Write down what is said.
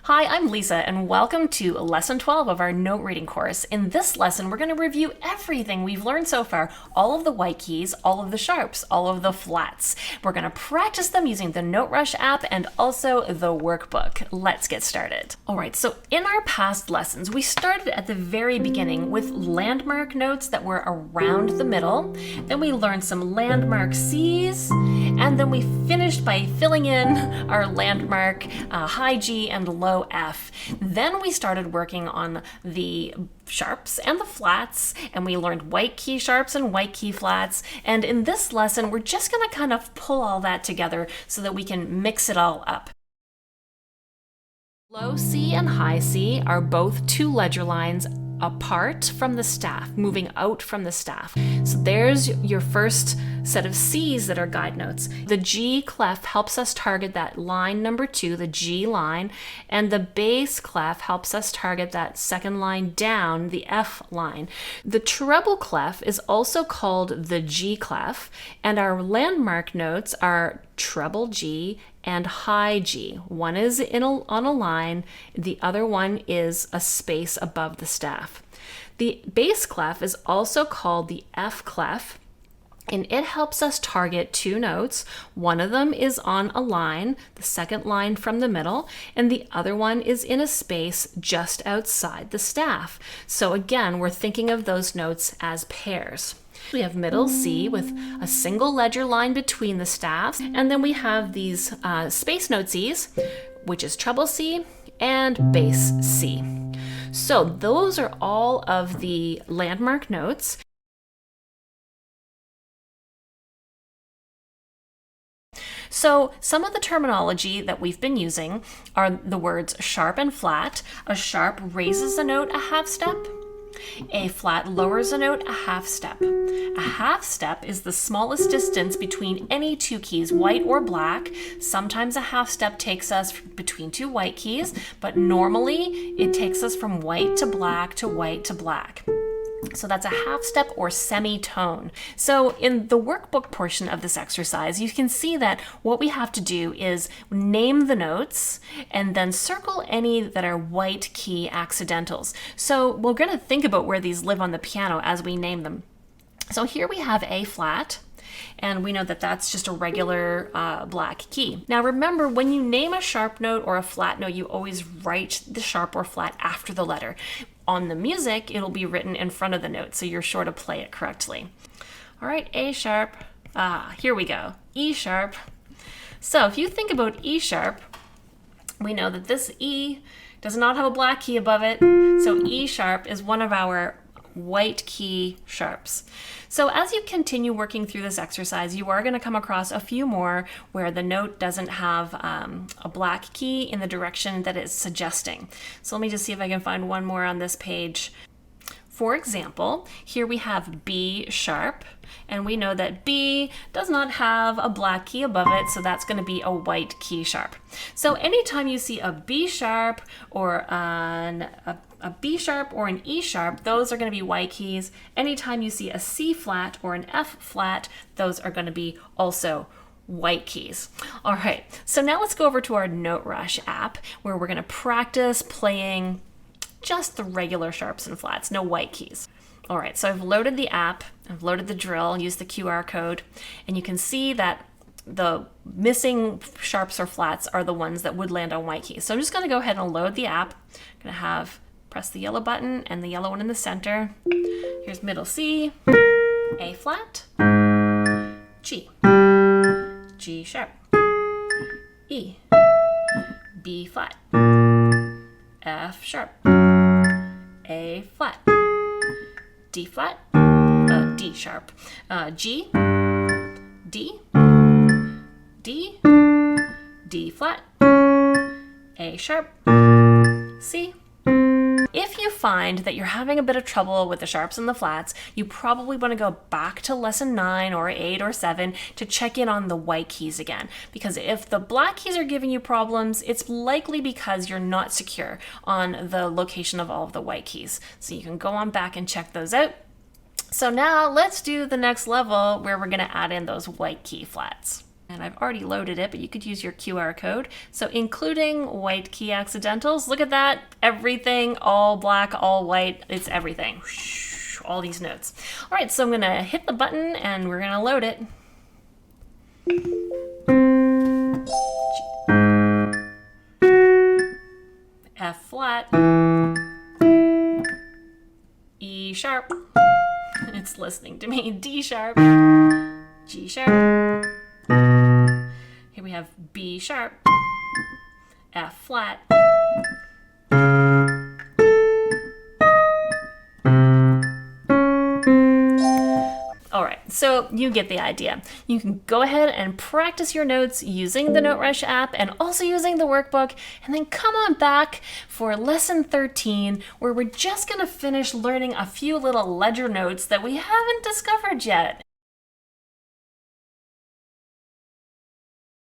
Hi, I'm Lisa, and welcome to Lesson 12 of our note reading course. In this lesson, we're going to review everything we've learned so far, all of the white keys, all of the sharps, all of the flats. We're going to practice them using the NoteRush app and also the workbook. Let's get started. All right, so in our past lessons, we started at the very beginning with landmark notes that were around the middle. Then we learned some landmark Cs, and then we finished by filling in our landmark high G and low F. Then we started working on the sharps and the flats, and we learned white key sharps and white key flats. And in this lesson, we're just going to kind of pull all that together so that we can mix it all up. Low C and high C are both two ledger lines apart from the staff, moving out from the staff. So there's your first set of C's that are guide notes. The G clef helps us target that line number 2, the G line, and the bass clef helps us target that second line down, the F line. The treble clef is also called the G clef, and our landmark notes are treble G and high G. One is on a line, the other one is a space above the staff. The bass clef is also called the F clef, and it helps us target two notes. One of them is on a line, the second line from the middle, and the other one is in a space just outside the staff. So again, we're thinking of those notes as pairs. We have middle C with a single ledger line between the staffs, and then we have these space note Cs, which is treble C and bass C. So those are all of the landmark notes. So some of the terminology that we've been using are the words sharp and flat. A sharp raises a note a half step. A flat lowers a note a half step. A half step is the smallest distance between any two keys, white or black. Sometimes a half step takes us between two white keys, but normally it takes us from white to black to white to black. So that's a half step or semitone. So in the workbook portion of this exercise, you can see that what we have to do is name the notes and then circle any that are white key accidentals. So we're going to think about where these live on the piano as we name them. So here we have A flat, and we know that that's just a regular black key. Now remember, when you name a sharp note or a flat note, you always write the sharp or flat after the letter. On the music, it'll be written in front of the note, so you're sure to play it correctly. All right, A sharp. Here we go. E sharp. So if you think about E sharp, we know that this E does not have a black key above it, so E sharp is one of our white key sharps. So as you continue working through this exercise, you are going to come across a few more where the note doesn't have a black key in the direction that it's suggesting. So let me just see if I can find one more on this page. For example, here we have B sharp, and we know that B does not have a black key above it, so that's going to be a white key sharp. So anytime you see a B sharp or a B sharp or an E sharp, those are going to be white keys. Anytime you see a C flat or an F flat, those are going to be also white keys. All right, so now let's go over to our NoteRush app where we're going to practice playing just the regular sharps and flats, no white keys. All right, so I've loaded the app, I've loaded the drill, used the QR code, and you can see that the missing sharps or flats are the ones that would land on white keys. So I'm just going to go ahead and load the app. I'm going to press the yellow button and the yellow one in the center. Here's middle C, A flat, G, G sharp, E, B flat, F sharp, A flat, D flat, D sharp, G, D, D, D flat, A sharp, C. If you find that you're having a bit of trouble with the sharps and the flats, you probably want to go back to lesson 9 or 8 or 7 to check in on the white keys again. Because if the black keys are giving you problems, it's likely because you're not secure on the location of all of the white keys. So you can go on back and check those out. So now let's do the next level where we're gonna add in those white key flats. And I've already loaded it, but you could use your QR code. So including white key accidentals, look at that, everything, all black, all white, it's everything. All these notes. All right, so I'm gonna hit the button and we're gonna load it. F flat, E sharp, it's listening to me, D sharp, G sharp, here we have B sharp, F flat, all right, so you get the idea. You can go ahead and practice your notes using the NoteRush app and also using the workbook, and then come on back for lesson 13, where we're just gonna finish learning a few little ledger notes that we haven't discovered yet.